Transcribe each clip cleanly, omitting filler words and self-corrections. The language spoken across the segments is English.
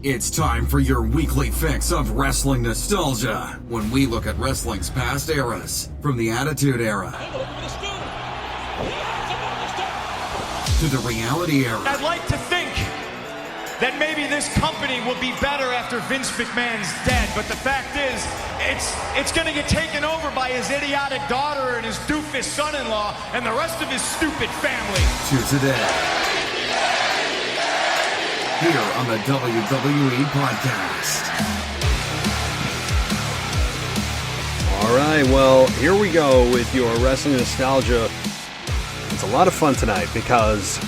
It's time for your weekly fix of wrestling nostalgia when we look at wrestling's past eras, from the Attitude Era to the Reality Era. I'd like to think that maybe this company will be better after Vince McMahon's dead, but the fact is, it's going to get taken over by his idiotic daughter and his doofus son-in-law and the rest of his stupid family. To today, here on the WWE Podcast. All right, well, here we go with your wrestling nostalgia. It's a lot of fun tonight because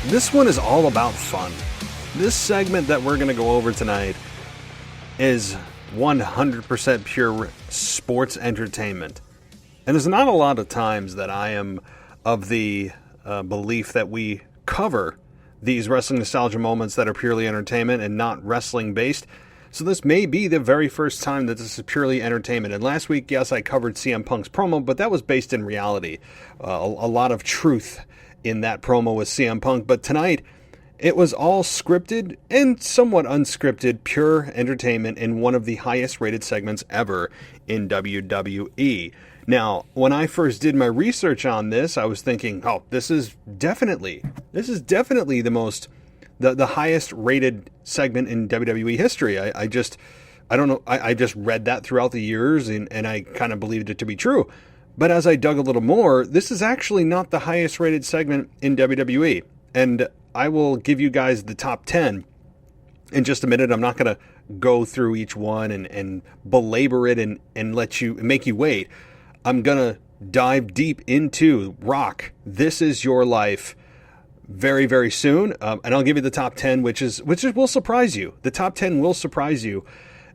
this one is all about fun. This segment that we're going to go over tonight is 100% pure sports entertainment. And there's not a lot of times that I am of the belief that we cover these wrestling nostalgia moments that are purely entertainment and not wrestling based. So this may be the very first time that this is purely entertainment. And last week, yes, I covered CM Punk's promo, but that was based in reality. A lot of truth in that promo with CM Punk. But tonight, it was all scripted and somewhat unscripted, pure entertainment in one of the highest rated segments ever in WWE. Now, when I first did my research on this, I was thinking, oh, this is definitely the highest rated segment in WWE history. I just read that throughout the years and I kind of believed it to be true. But as I dug a little more, this is actually not the highest rated segment in WWE. And I will give you guys the top 10 in just a minute. I'm not going to go through each one and belabor it and make you wait. I'm going to dive deep into Rock, This Is Your Life very, very soon. And I'll give you the top 10, which will surprise you. The top 10 will surprise you.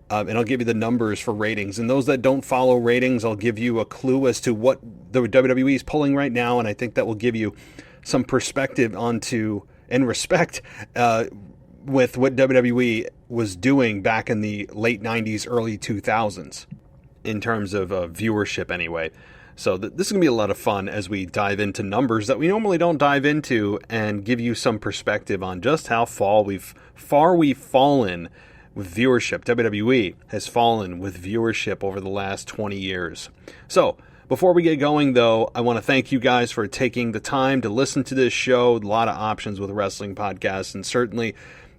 And I'll give you the numbers for ratings. And those that don't follow ratings, I'll give you a clue as to what the WWE is pulling right now. And I think that will give you some perspective onto and respect with what WWE was doing back in the late 90s, early 2000s in terms of viewership anyway. So this is going to be a lot of fun as we dive into numbers that we normally don't dive into and give you some perspective on just how far we've fallen with viewership. WWE has fallen with viewership over the last 20 years. So before we get going, though, I want to thank you guys for taking the time to listen to this show. A lot of options with wrestling podcasts, and certainly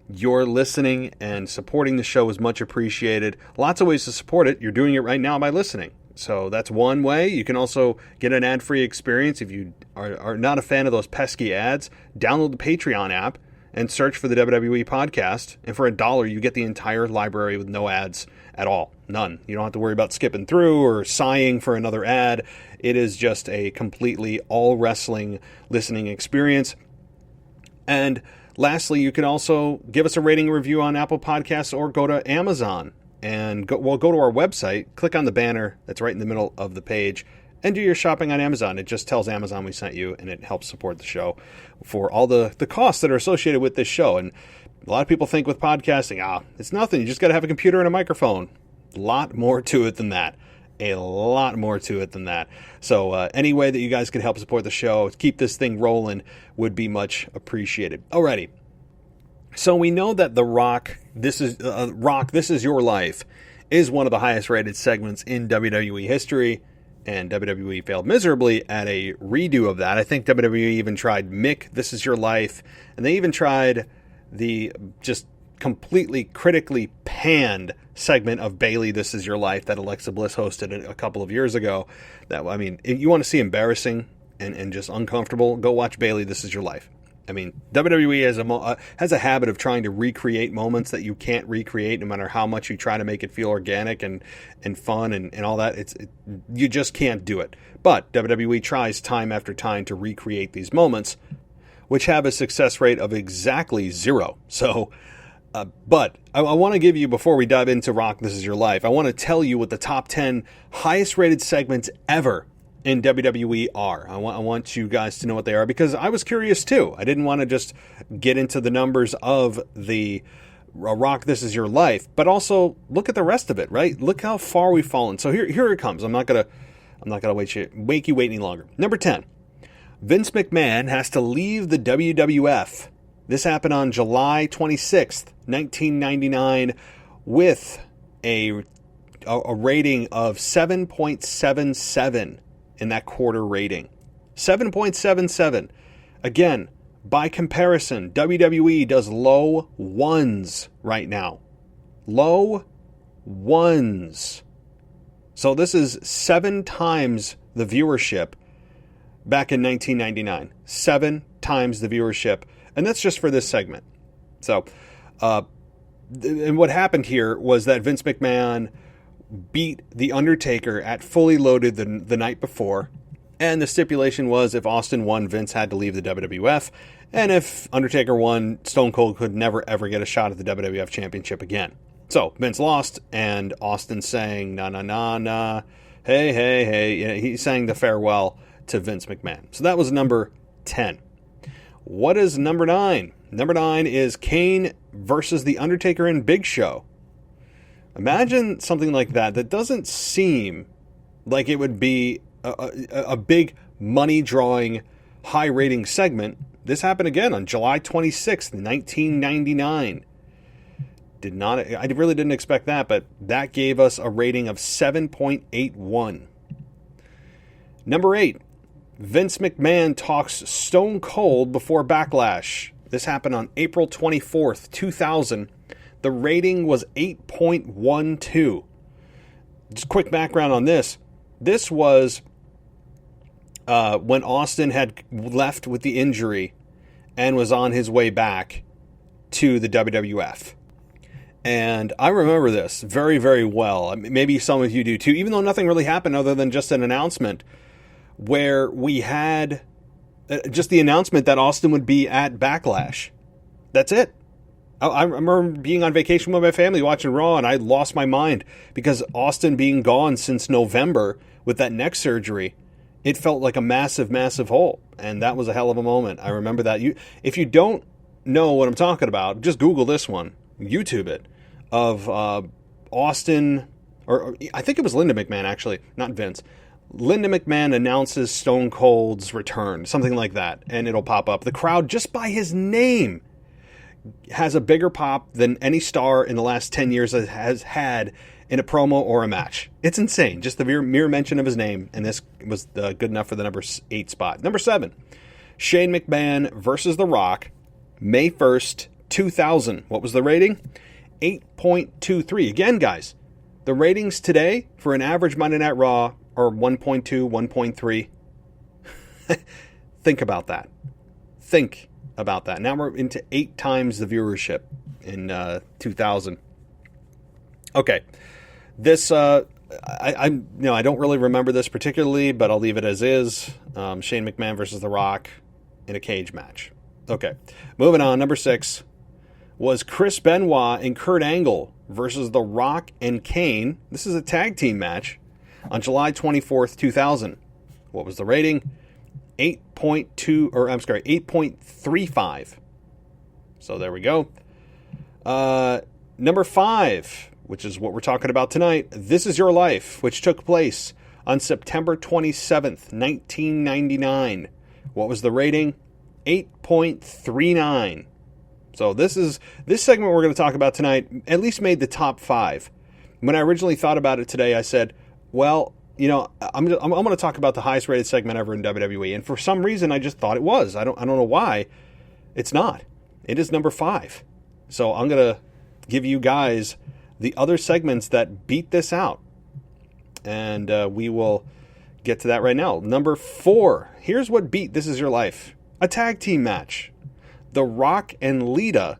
your listening and supporting the show is much appreciated. Lots of ways to support it. You're doing it right now by listening. So that's one way. You can also get an ad-free experience. If you are not a fan of those pesky ads, download the Patreon app and search for the WWE Podcast. And for $1, you get the entire library with no ads at all. None. You don't have to worry about skipping through or sighing for another ad. It is just a completely all wrestling listening experience. And lastly, you can also give us a rating and review on Apple Podcasts or go to Amazon and go to our website, click on the banner that's right in the middle of the page, and do your shopping on Amazon. It just tells Amazon we sent you, and it helps support the show for all the costs that are associated with this show. And a lot of people think with podcasting, it's nothing. You just got to have a computer and a microphone. A lot more to it than that. So any way that you guys can help support the show, keep this thing rolling, would be much appreciated. Alrighty. So we know that the Rock, This Is Your Life, is one of the highest rated segments in WWE history, and WWE failed miserably at a redo of that. I think WWE even tried Mick, This Is Your Life, and they even tried the just completely critically panned segment of Bayley, This Is Your Life, that Alexa Bliss hosted a couple of years ago. If you want to see embarrassing and just uncomfortable, go watch Bayley, This Is Your Life. I mean, WWE has a habit of trying to recreate moments that you can't recreate, no matter how much you try to make it feel organic and fun and all that. You just can't do it. But WWE tries time after time to recreate these moments, which have a success rate of exactly 0. So, but I want to give you, before we dive into Rock, This Is Your Life, I want to tell you what the top 10 highest rated segments ever in WWE are. I want you guys to know what they are, because I was curious too. I didn't want to just get into the numbers of the Rock, This Is Your Life, but also look at the rest of it, right? Look how far we've fallen. So here it comes. I'm not gonna make you wait any longer. Number 10, Vince McMahon has to leave the WWF This happened on July 26th, 1999, with a rating of 7.77 in that quarter rating. 7.77. Again, by comparison, WWE does low ones right now. Low ones. So this is 7 times the viewership back in 1999. 7 times the viewership. And that's just for this segment. So, and what happened here was that Vince McMahon beat The Undertaker at Fully Loaded the night before. And the stipulation was if Austin won, Vince had to leave the WWF. And if Undertaker won, Stone Cold could never, ever get a shot at the WWF Championship again. So Vince lost, and Austin sang, na, na, na, na, hey, hey, hey. You know, he sang the farewell to Vince McMahon. So that was number 10. What is number 9? Number 9 is Kane versus The Undertaker and Big Show. Imagine something like that. That doesn't seem like it would be a big money-drawing, high-rating segment. This happened again on July 26th, 1999. I really didn't expect that, but that gave us a rating of 7.81. Number 8, Vince McMahon talks Stone Cold before Backlash. This happened on April 24th, 2000. The rating was 8.12. Just quick background on this. This was when Austin had left with the injury and was on his way back to the WWF. And I remember this very, very well. Maybe some of you do too, even though nothing really happened other than just an announcement where we had just the announcement that Austin would be at Backlash. That's it. I remember being on vacation with my family watching Raw, and I lost my mind because Austin being gone since November with that neck surgery, it felt like a massive, massive hole. And that was a hell of a moment. I remember that. If you don't know what I'm talking about, just Google this one, YouTube it, of Austin, or I think it was Linda McMahon, actually, not Vince. Linda McMahon announces Stone Cold's return, something like that, and it'll pop up. The crowd, just by his name, has a bigger pop than any star in the last 10 years has had in a promo or a match. It's insane. Just the mere mention of his name, and this was good enough for the number 8 spot. Number 7, Shane McMahon versus The Rock, May 1st, 2000. What was the rating? 8.23. Again, guys, the ratings today for an average Monday Night Raw are 1.2, 1.3. Think about that. Think about that. Now we're into 8 times the viewership in 2000. Okay, this I don't really remember this particularly, but I'll leave it as is. Shane McMahon versus The Rock in a cage match. Okay, moving on. Number 6 was Chris Benoit and Kurt Angle versus The Rock and Kane. This is a tag team match on July 24th, 2000. What was the rating? 8.35. So there we go. Number 5, which is what we're talking about tonight, This Is Your Life, which took place on September 27th, 1999. What was the rating? 8.39. So this segment we're going to talk about tonight at least made the top 5. When I originally thought about it today, I said, well, you know, I'm going to talk about the highest rated segment ever in WWE. And for some reason, I just thought it was. I don't know why. It's not. It is number 5. So I'm going to give you guys the other segments that beat this out. And we will get to that right now. Number 4. Here's what beat This Is Your Life. A tag team match. The Rock and Lita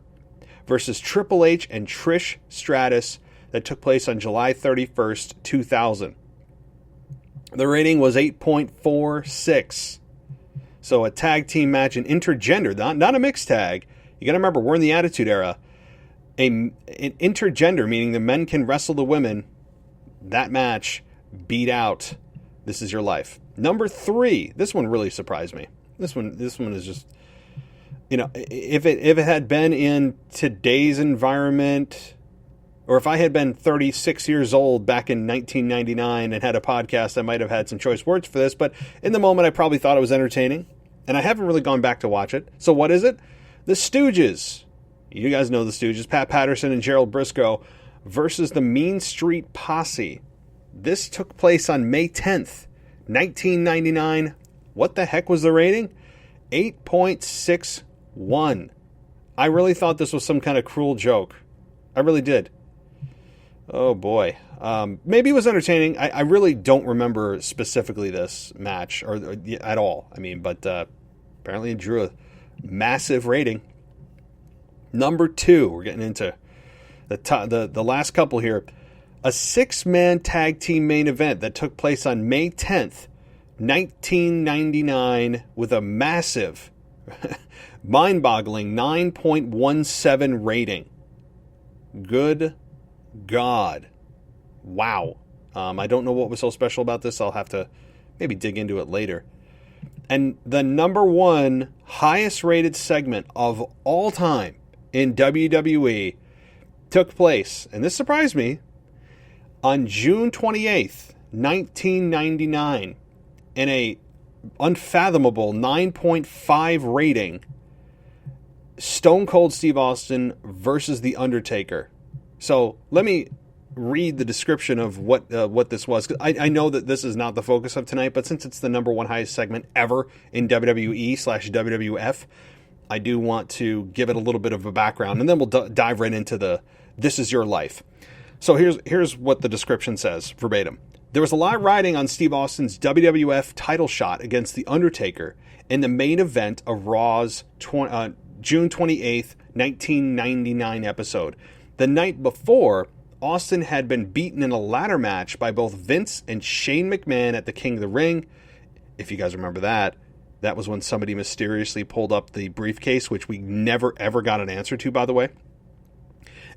versus Triple H and Trish Stratus that took place on July 31st, 2000. The rating was 8.46. So a tag team match, an intergender, not a mixed tag. You got to remember, we're in the Attitude Era. An intergender, meaning the men can wrestle the women. That match beat out This Is Your Life. Number 3. This one really surprised me. This one is just, you know, if it had been in today's environment, or if I had been 36 years old back in 1999 and had a podcast, I might have had some choice words for this. But in the moment, I probably thought it was entertaining. And I haven't really gone back to watch it. So what is it? The Stooges. You guys know the Stooges. Pat Patterson and Gerald Briscoe versus the Mean Street Posse. This took place on May 10th, 1999. What the heck was the rating? 8.61. I really thought this was some kind of cruel joke. I really did. Oh boy. Maybe it was entertaining. I really don't remember specifically this match or at all. I mean, but apparently it drew a massive rating. Number 2, we're getting into the last couple here. A 6-man tag team main event that took place on May 10th, 1999, with a massive, mind-boggling 9.17 rating. Good God. Wow. I don't know what was so special about this. I'll have to maybe dig into it later. And the number 1 highest rated segment of all time in WWE took place, and this surprised me, on June 28th, 1999, in a unfathomable 9.5 rating, Stone Cold Steve Austin versus The Undertaker. So let me read the description of what this was. I know that this is not the focus of tonight, but since it's the number 1 highest segment ever in WWE/WWF, I do want to give it a little bit of a background, and then we'll dive right into the This Is Your Life. So here's what the description says, verbatim. There was a lot riding on Steve Austin's WWF title shot against The Undertaker in the main event of Raw's June 28th, 1999 episode. The night before, Austin had been beaten in a ladder match by both Vince and Shane McMahon at the King of the Ring. If you guys remember that was when somebody mysteriously pulled up the briefcase, which we never ever got an answer to, by the way.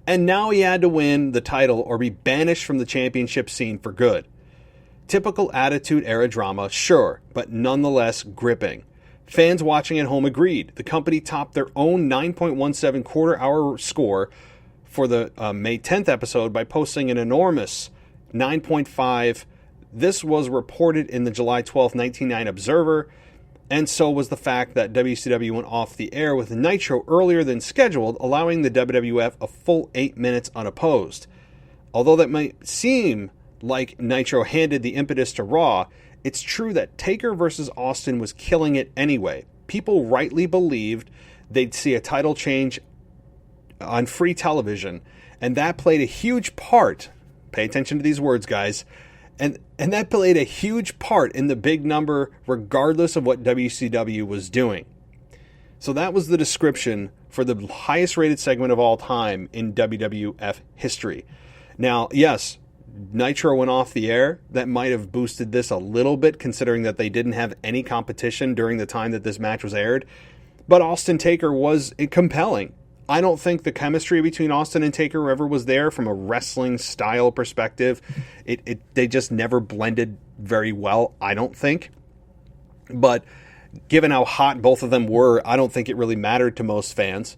And now he had to win the title or be banished from the championship scene for good. Typical Attitude Era drama, sure, but nonetheless gripping. Fans watching at home agreed. The company topped their own 9.17 quarter-hour score for the May 10th episode by posting an enormous 9.5. This was reported in the July 12th, 1999 Observer, and so was the fact that WCW went off the air with Nitro earlier than scheduled, allowing the WWF a full 8 minutes unopposed. Although that might seem like Nitro handed the impetus to Raw, it's true that Taker versus Austin was killing it anyway. People rightly believed they'd see a title change on free television, and that played a huge part. Pay attention to these words, guys. And that played a huge part in the big number, regardless of what WCW was doing. So that was the description for the highest rated segment of all time in WWF history. Now, yes, Nitro went off the air. That might have boosted this a little bit, considering that they didn't have any competition during the time that this match was aired. But Austin Taker was compelling. I don't think the chemistry between Austin and Taker ever was there from a wrestling style perspective. They just never blended very well, I don't think. But given how hot both of them were, I don't think it really mattered to most fans.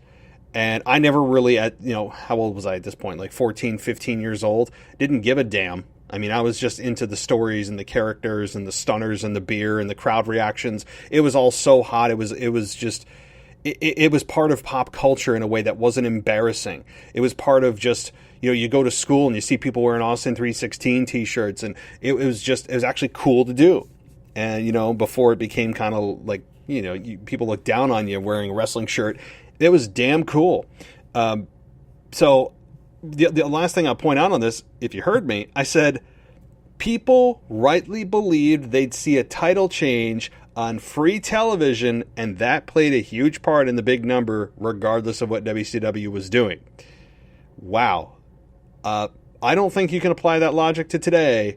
And I never really, how old was I at this point? Like 14, 15 years old. Didn't give a damn. I mean, I was just into the stories and the characters and the stunners and the beer and the crowd reactions. It was all so hot. It was just... It was part of pop culture in a way that wasn't embarrassing. It was part of just, you go to school and you see people wearing Austin 316 t-shirts, and it was actually cool to do. And, before it became kind of like, people look down on you wearing a wrestling shirt, it was damn cool. So the last thing I'll point out on this, if you heard me, I said, people rightly believed they'd see a title change on free television, and that played a huge part in the big number, regardless of what WCW was doing. Wow. I don't think you can apply that logic to today,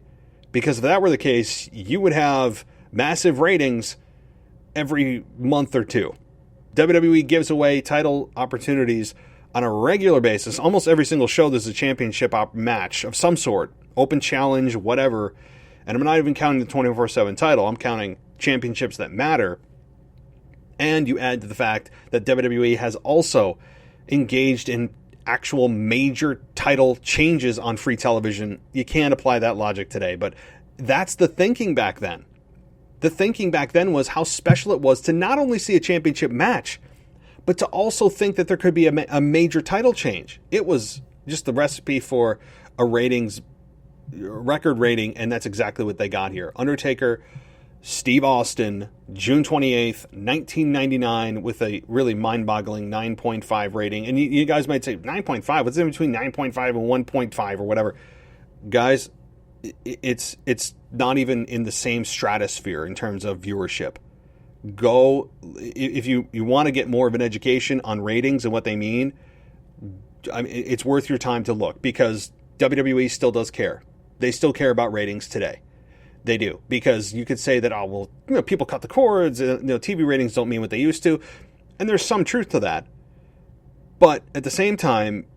because if that were the case, you would have massive ratings every month or two. WWE gives away title opportunities on a regular basis. Almost every single show there's a championship match of some sort, open challenge, whatever. And I'm not even counting the 24/7 title. I'm counting championships that matter. And you add to the fact that WWE has also engaged in actual major title changes on free television. You can't apply that logic today, but that's the thinking back then. The thinking back then was how special it was to not only see a championship match, but to also think that there could be a major title change. It was just the recipe for a record rating, and that's exactly what they got here. Undertaker, Steve Austin, June 28th, 1999, with a really mind-boggling 9.5 rating. And you guys might say, 9.5? What's in between 9.5 and 1.5 or whatever? Guys, it's not even in the same stratosphere in terms of viewership. Go, if you want to get more of an education on ratings and what they mean, I mean, it's worth your time to look, because WWE still does care. They still care about ratings today. They do, because you could say that, oh, well, people cut the cords, TV ratings don't mean what they used to, and there's some truth to that. But at the same time,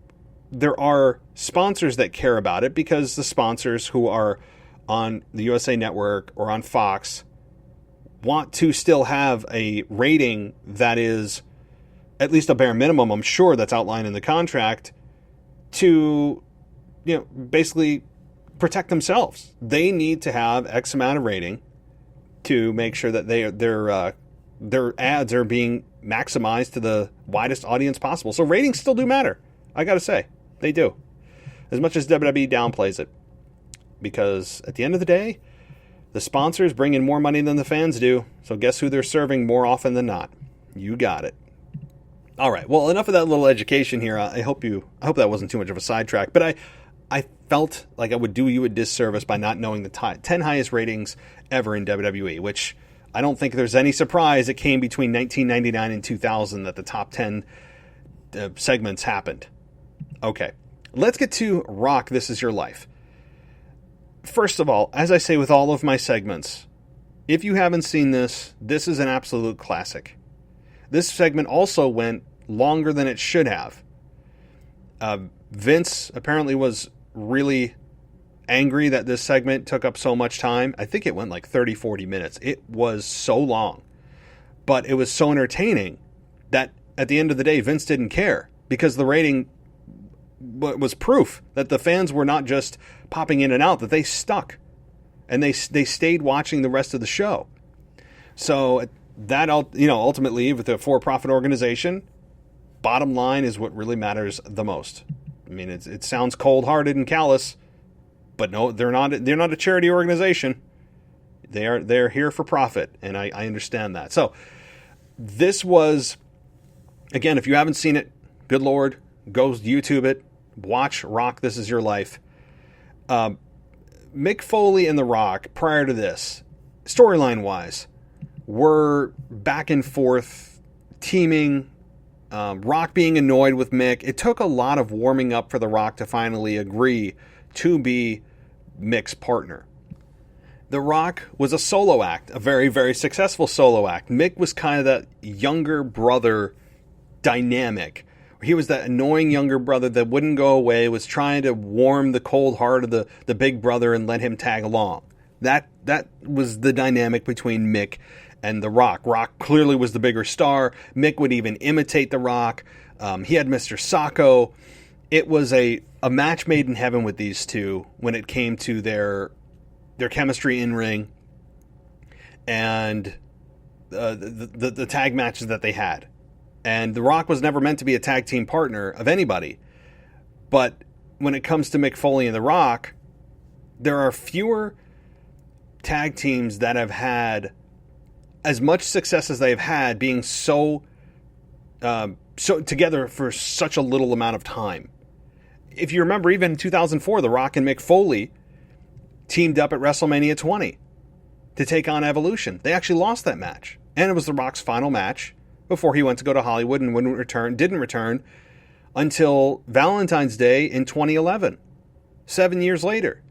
there are sponsors that care about it, because the sponsors who are on the USA Network or on Fox want to still have a rating that is at least a bare minimum, I'm sure, that's outlined in the contract, to, basically protect themselves. They need to have X amount of rating to make sure that their ads are being maximized to the widest audience possible. So ratings still do matter. I got to say, they do. As much as WWE downplays it. Because at the end of the day, the sponsors bring in more money than the fans do. So guess who they're serving more often than not? You got it. All right. Well, enough of that little education here. I hope that wasn't too much of a sidetrack. But I felt like I would do you a disservice by not knowing the 10 highest ratings ever in WWE, which I don't think there's any surprise it came between 1999 and 2000 that the top 10 segments happened. Okay. Let's get to Rock, This Is Your Life. First of all, as I say with all of my segments, if you haven't seen this, this is an absolute classic. This segment also went longer than it should have. Vince apparently was really angry that this segment took up so much time. I think it went like 30, 40 minutes. It was so long. But it was so entertaining that at the end of the day, Vince didn't care, because the rating was proof that the fans were not just popping in and out, that they stuck. And they stayed watching the rest of the show. So that, ultimately, with a for-profit organization, bottom line is what really matters the most. I mean, it sounds cold-hearted and callous, but no, they're not a charity organization. They're here for profit, and I understand that. So this was, again, if you haven't seen it, good Lord, go YouTube it, watch Rock, This Is Your Life. Mick Foley and The Rock, prior to this, storyline-wise, were back and forth, teaming, Rock being annoyed with Mick. It took a lot of warming up for The Rock to finally agree to be Mick's partner. The Rock was a solo act, a very, very successful solo act. Mick was kind of that younger brother dynamic. He was that annoying younger brother that wouldn't go away, was trying to warm the cold heart of the big brother and let him tag along. That was the dynamic between Mick and The Rock. Rock clearly was the bigger star. Mick would even imitate The Rock. He had Mr. Sacco. It was a match made in heaven with these two when it came to their chemistry in ring and the tag matches that they had. And The Rock was never meant to be a tag team partner of anybody. But when it comes to Mick Foley and The Rock, there are fewer tag teams that have had as much success as they've had, being so together for such a little amount of time. If you remember, even in 2004, The Rock and Mick Foley teamed up at WrestleMania 20 to take on Evolution. They actually lost that match. And it was The Rock's final match before he went to go to Hollywood and didn't return until Valentine's Day in 2011, 7 years later.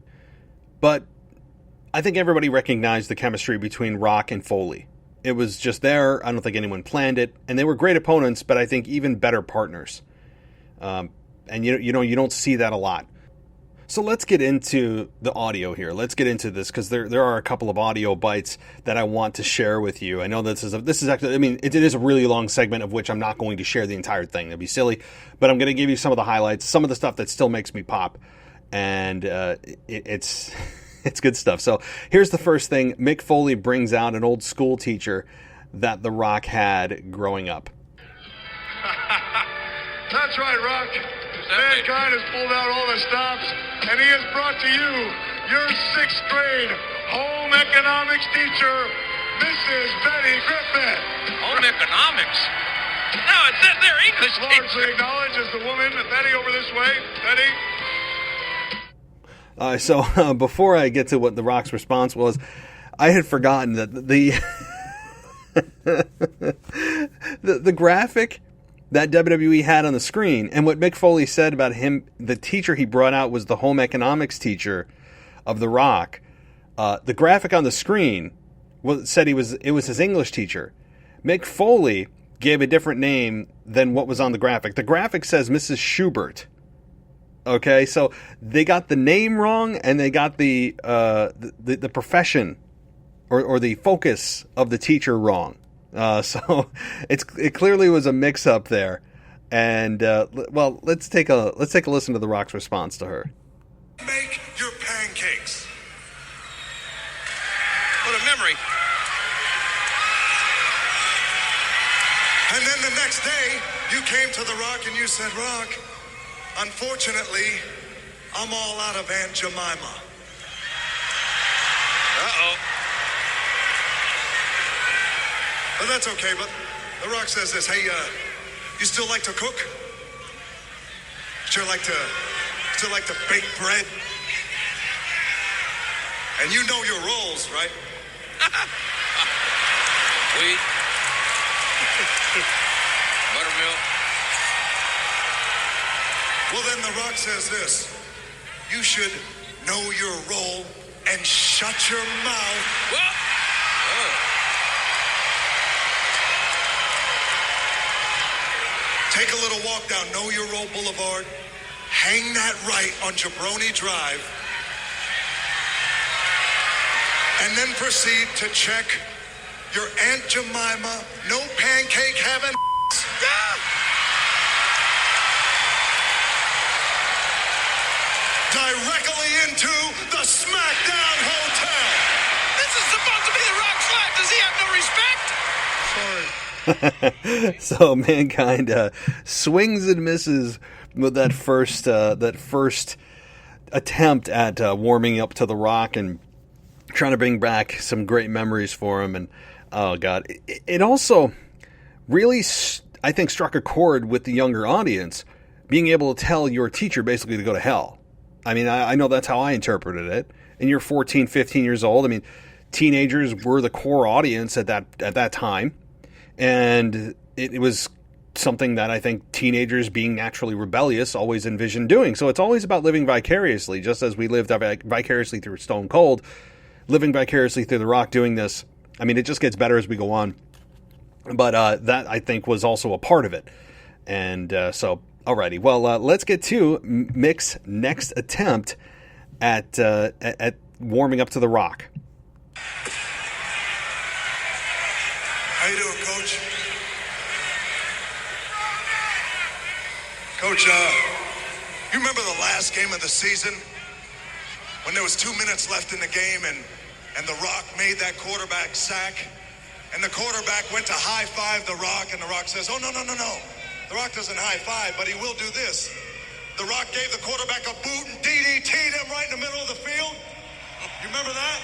But I think everybody recognized the chemistry between Rock and Foley. It was just there. I don't think anyone planned it. And they were great opponents, but I think even better partners. And you don't see that a lot. So let's get into the audio here. Let's get into this, because there are a couple of audio bites that I want to share with you. I know this is actually, I mean, it is a really long segment of which I'm not going to share the entire thing. That'd be silly. But I'm going to give you some of the highlights, some of the stuff that still makes me pop. And it's good stuff. So here's the first thing. Mick Foley brings out an old school teacher that The Rock had growing up. That's right, Rock. Mankind has pulled out all the stops, and he has brought to you your 6th grade home economics teacher, Mrs. Betty Griffin. Home economics? No, they're English Largely acknowledged as the woman. Betty, over this way. Betty. So before I get to what The Rock's response was, I had forgotten that the the graphic that WWE had on the screen, and what Mick Foley said about him, the teacher he brought out was the home economics teacher of The Rock. The graphic on the screen said it was his English teacher. Mick Foley gave a different name than what was on the graphic. The graphic says Mrs. Schubert. Okay, so they got the name wrong, and they got the profession or the focus of the teacher wrong. So it clearly was a mix-up there. And well, let's take a listen to The Rock's response to her. Make your pancakes. What a memory. And then the next day, you came to The Rock and you said, Rock, unfortunately, I'm all out of Aunt Jemima. Uh-oh. But that's okay, but The Rock says this, hey, you still like to cook? Still like to bake bread? And you know your roles, right? Wheat. Buttermilk. Well, then The Rock says this, you should know your role and shut your mouth. Well, Take a little walk down Know Your Role Boulevard, hang that right on Jabroni Drive, and then proceed to check your Aunt Jemima, no pancake having directly into the SmackDown Hotel. this is supposed to be The Rock's life. Does he have no respect? So Mankind swings and misses with that first attempt at warming up to The Rock and trying to bring back some great memories for him. And oh god, it also really, I think, struck a chord with the younger audience, being able to tell your teacher basically to go to hell. I mean, I know that's how I interpreted it. And you're 14, 15 years old. I mean, teenagers were the core audience at that time. And it was something that I think teenagers, being naturally rebellious, always envisioned doing. So it's always about living vicariously, just as we lived vicariously through Stone Cold, living vicariously through The Rock doing this. I mean, it just gets better as we go on. But that, I think, was also a part of it. And so, alrighty. Well, let's get to Mick's next attempt at warming up to The Rock. How you doing, Coach? Coach, you remember the last game of the season when there was 2 minutes left in the game and The Rock made that quarterback sack, and the quarterback went to high-five The Rock, and The Rock says, oh, no. The Rock doesn't high-five, but he will do this. The Rock gave the quarterback a boot and DDT'd him right in the middle of the field. You remember that?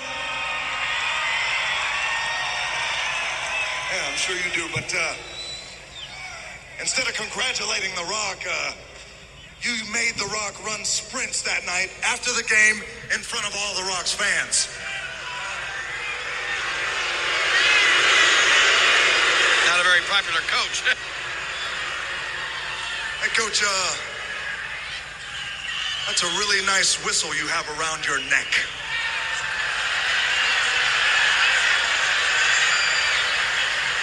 Yeah, I'm sure you do, but instead of congratulating The Rock, you made The Rock run sprints that night after the game in front of all The Rock's fans. Not a very popular coach. Hey, Coach, that's a really nice whistle you have around your neck.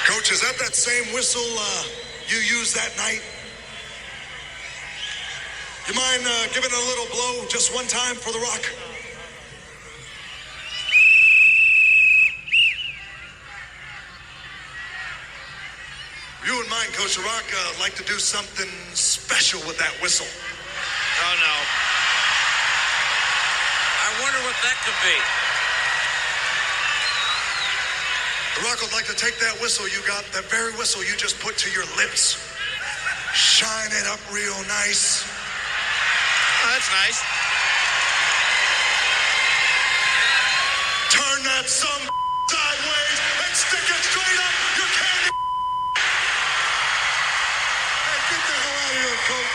Coach, is that same whistle you used that night? You mind giving it a little blow just one time for The Rock? You wouldn't mind, Coach. The Rock like to do something special with that whistle. Oh, no. I wonder what that could be. The Rock would like to take that whistle you got, that very whistle you just put to your lips, Shine it up real nice. Oh, that's nice. Turn that some sideways and stick it straight up your candy. Hey, get the hell out of here, coach.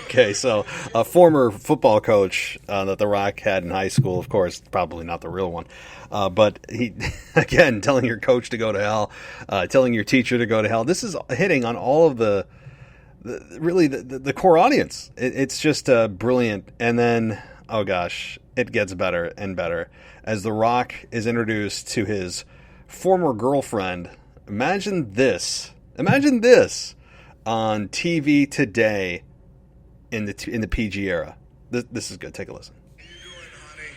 Okay, so a former football coach that The Rock had in high school, of course, probably not the real one, but he, again, telling your coach to go to hell, telling your teacher to go to hell. This is hitting on all of the core audience. It's just brilliant. And then, oh gosh, it gets better and better as The Rock is introduced to his former girlfriend. Imagine this on TV today in the PG era. This is good. Take a listen. How you doing, honey?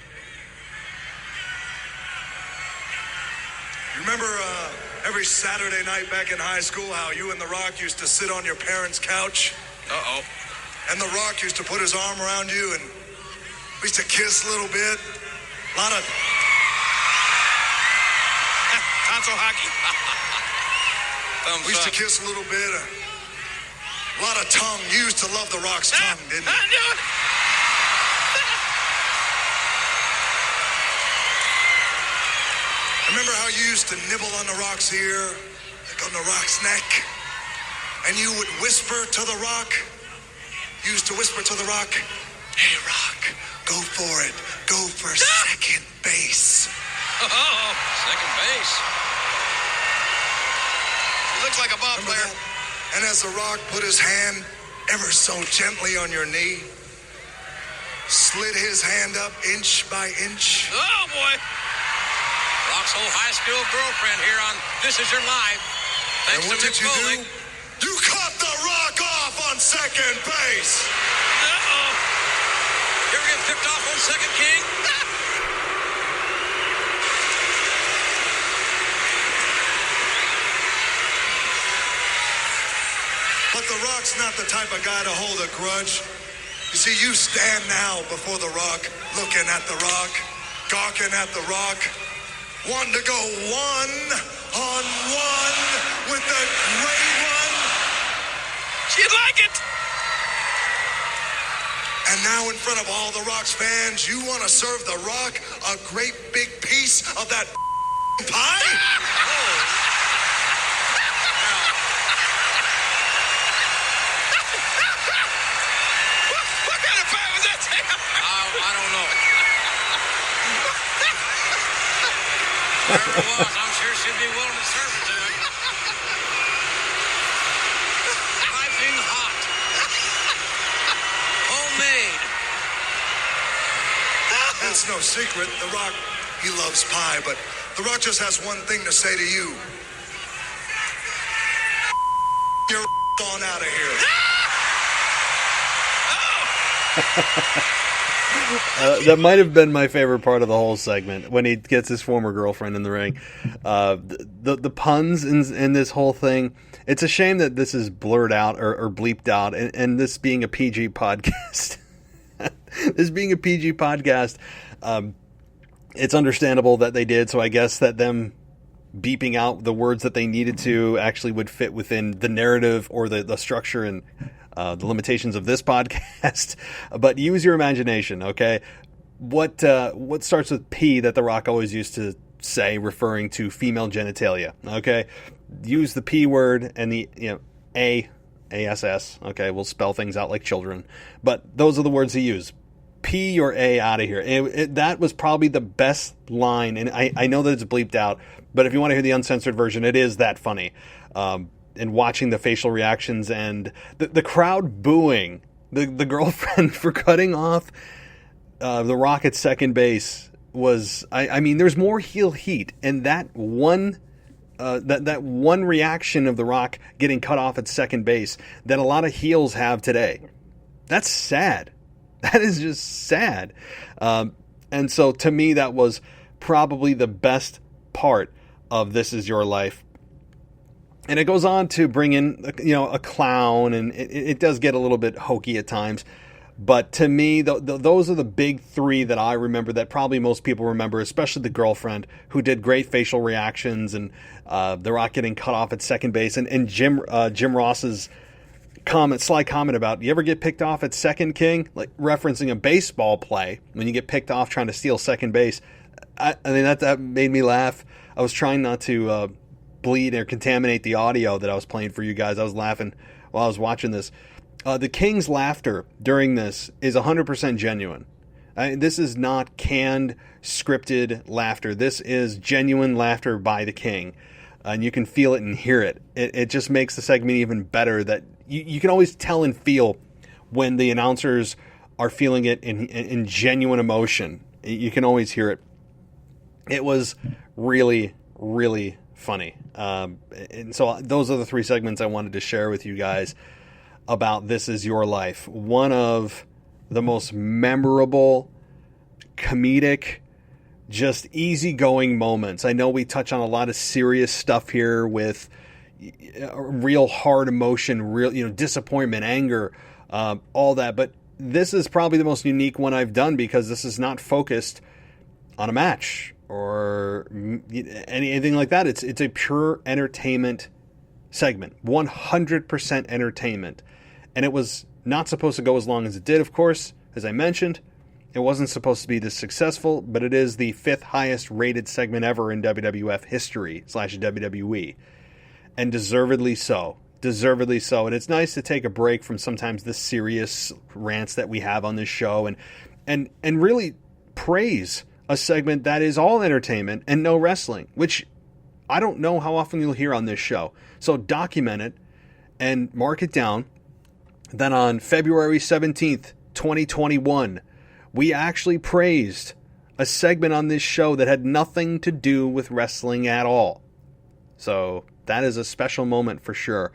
You remember every Saturday night back in high school how you and The Rock used to sit on your parents' couch? Uh-oh. And The Rock used to put his arm around you and we used to kiss a little bit. A lot of Tonsil hockey. Thumbs we used to up. kiss a little bit. A lot of tongue. You used to love The Rock's tongue, didn't you? I knew it. Remember how you used to nibble on The Rock's ear, like on The Rock's neck? And you would whisper to The Rock? You used to whisper to The Rock, "Hey, Rock, go for it. Go for second base." Oh, second base. He looks like a ball Remember player. that? And as The Rock put his hand ever so gently on your knee, slid his hand up inch by inch. Oh, boy. Rock's old high school girlfriend here on This Is Your Life. And Thanks what to did Mick you Foley. do? You cut The Rock off on second base. Uh-oh. You ever get picked off on second, King? But The Rock's not the type of guy to hold a grudge. You see, you stand now before The Rock, looking at The Rock, gawking at The Rock, wanting to go one-on-one with the great one. She'd like it. And now in front of all The Rock's fans, you want to serve The Rock a great big piece of that pie? What kind of pie was that? I don't know. Whatever it was, I'm sure she'd be willing to serve it to him. Piping hot. Homemade. It's no secret, The Rock, he loves pie, but The Rock just has one thing to say to you. You're on out of here. That might have been my favorite part of the whole segment when he gets his former girlfriend in the ring. The puns in this whole thing. It's a shame that this is blurred out or bleeped out, and this being a PG podcast. This being a PG podcast, it's understandable that they did. So I guess that them beeping out the words that they needed to actually would fit within the narrative or the structure and the limitations of this podcast. But use your imagination, okay? What starts with P that The Rock always used to say, referring to female genitalia, okay? Use the P word and the ASS, okay? We'll spell things out like children. But those are the words he used. P your A out of here. That was probably the best line, and I know that it's bleeped out, but if you want to hear the uncensored version, it is that funny. And watching the facial reactions and the crowd booing the girlfriend for cutting off The Rock at second base was, I mean, there's more heel heat, and that one reaction of The Rock getting cut off at second base that a lot of heels have today. That's sad. That is just sad. And so to me, that was probably the best part of This Is Your Life. And it goes on to bring in, a clown, and it does get a little bit hokey at times. But to me, those are the big three that I remember, that probably most people remember, especially the girlfriend, who did great facial reactions, and The Rock getting cut off at second base, and Jim Ross's sly comment about, you ever get picked off at second, King? Like referencing a baseball play when you get picked off trying to steal second base. I mean, that made me laugh. I was trying not to bleed or contaminate the audio that I was playing for you guys. I was laughing while I was watching this. The King's laughter during this is 100% genuine. This is not canned, scripted laughter. This is genuine laughter by the King. And you can feel it and hear it. It just makes the segment even better, that you can always tell and feel when the announcers are feeling it in genuine emotion. You can always hear it. It was really, really funny. And so those are the 3 segments I wanted to share with you guys about This Is Your Life. One of the most memorable, comedic, just easygoing moments. I know we touch on a lot of serious stuff here with real hard emotion, real, disappointment, anger, all that. But this is probably the most unique one I've done, because this is not focused on a match or anything like that. It's a pure entertainment segment, 100% entertainment. And it was not supposed to go as long as it did, of course. As I mentioned, it wasn't supposed to be this successful, but it is the 5th highest rated segment ever in WWF history / WWE. And deservedly so. Deservedly so. And it's nice to take a break from sometimes the serious rants that we have on this show and really praise a segment that is all entertainment and no wrestling, which I don't know how often you'll hear on this show. So document it and mark it down. Then on February 17th, 2021, we actually praised a segment on this show that had nothing to do with wrestling at all. So that is a special moment for sure.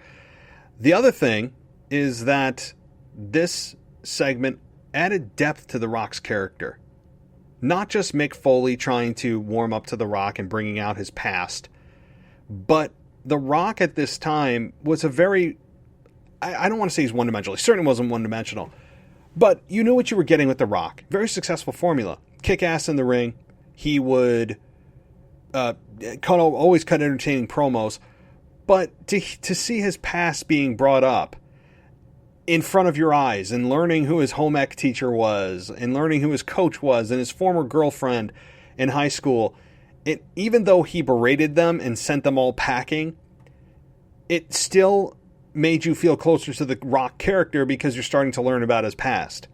The other thing is that this segment added depth to The Rock's character. Not just Mick Foley trying to warm up to The Rock and bringing out his past, but The Rock at this time was a very, I don't want to say he's one-dimensional. He certainly wasn't one-dimensional. But you knew what you were getting with The Rock. Very successful formula. Kick ass in the ring. He would always cut entertaining promos. But to see his past being brought up in front of your eyes, and learning who his home ec teacher was, and learning who his coach was, and his former girlfriend in high school, even though he berated them and sent them all packing, it still made you feel closer to the Rock character, because you're starting to learn about his past.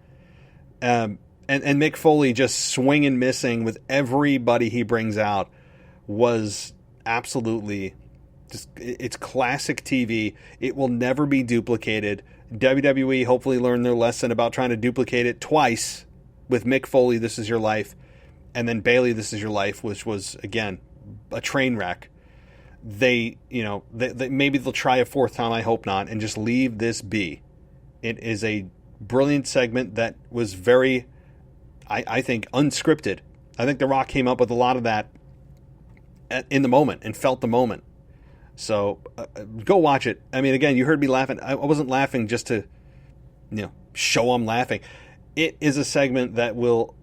And Mick Foley just swing and missing with everybody he brings out was absolutely just, it's classic TV. It will never be duplicated. WWE hopefully learned their lesson about trying to duplicate it twice with Mick Foley, This Is Your Life, and then Bayley, This Is Your Life, which was, again, a train wreck. They maybe they'll try a 4th time, I hope not, and just leave this be. It is a brilliant segment that was very, I think, unscripted. I think The Rock came up with a lot of that in the moment and felt the moment. So go watch it. I mean, again, you heard me laughing. I wasn't laughing just to, show I'm laughing. It is a segment that will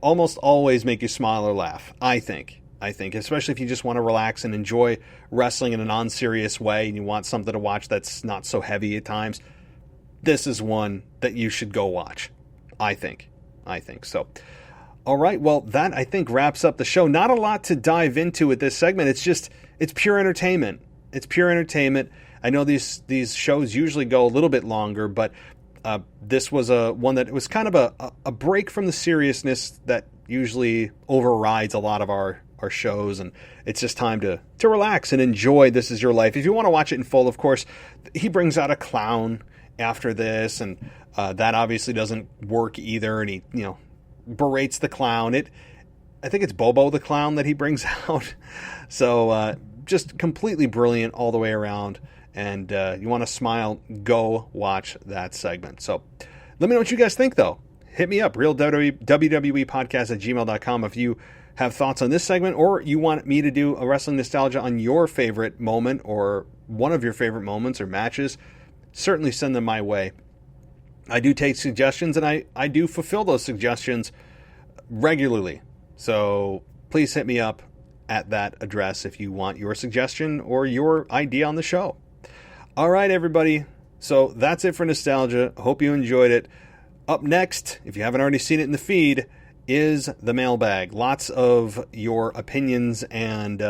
almost always make you smile or laugh, I think, especially if you just want to relax and enjoy wrestling in a non-serious way and you want something to watch that's not so heavy at times. This is one that you should go watch, I think so. All right, well, that, I think, wraps up the show. Not a lot to dive into with this segment. It's pure entertainment. It's pure entertainment. I know these shows usually go a little bit longer, but this was one that was kind of a break from the seriousness that usually overrides a lot of our shows, and it's just time to relax and enjoy This Is Your Life. If you want to watch it in full, of course, he brings out a clown after this, and that obviously doesn't work either, and he berates the clown. I think it's Bobo the clown that he brings out. So just completely brilliant all the way around. And you want to smile, go watch that segment. So let me know what you guys think, though. Hit me up, realwwepodcast@gmail.com if you have thoughts on this segment, or you want me to do a wrestling nostalgia on your favorite moment or one of your favorite moments or matches. Certainly send them my way. I do take suggestions, and I do fulfill those suggestions regularly. So please hit me up at that address if you want your suggestion or your idea on the show. All right, everybody. So that's it for Nostalgia. Hope you enjoyed it. Up next, if you haven't already seen it in the feed, is the mailbag. Lots of your opinions and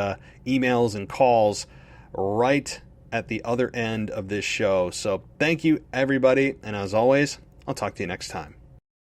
emails and calls right at the other end of this show. So thank you, everybody. And as always, I'll talk to you next time.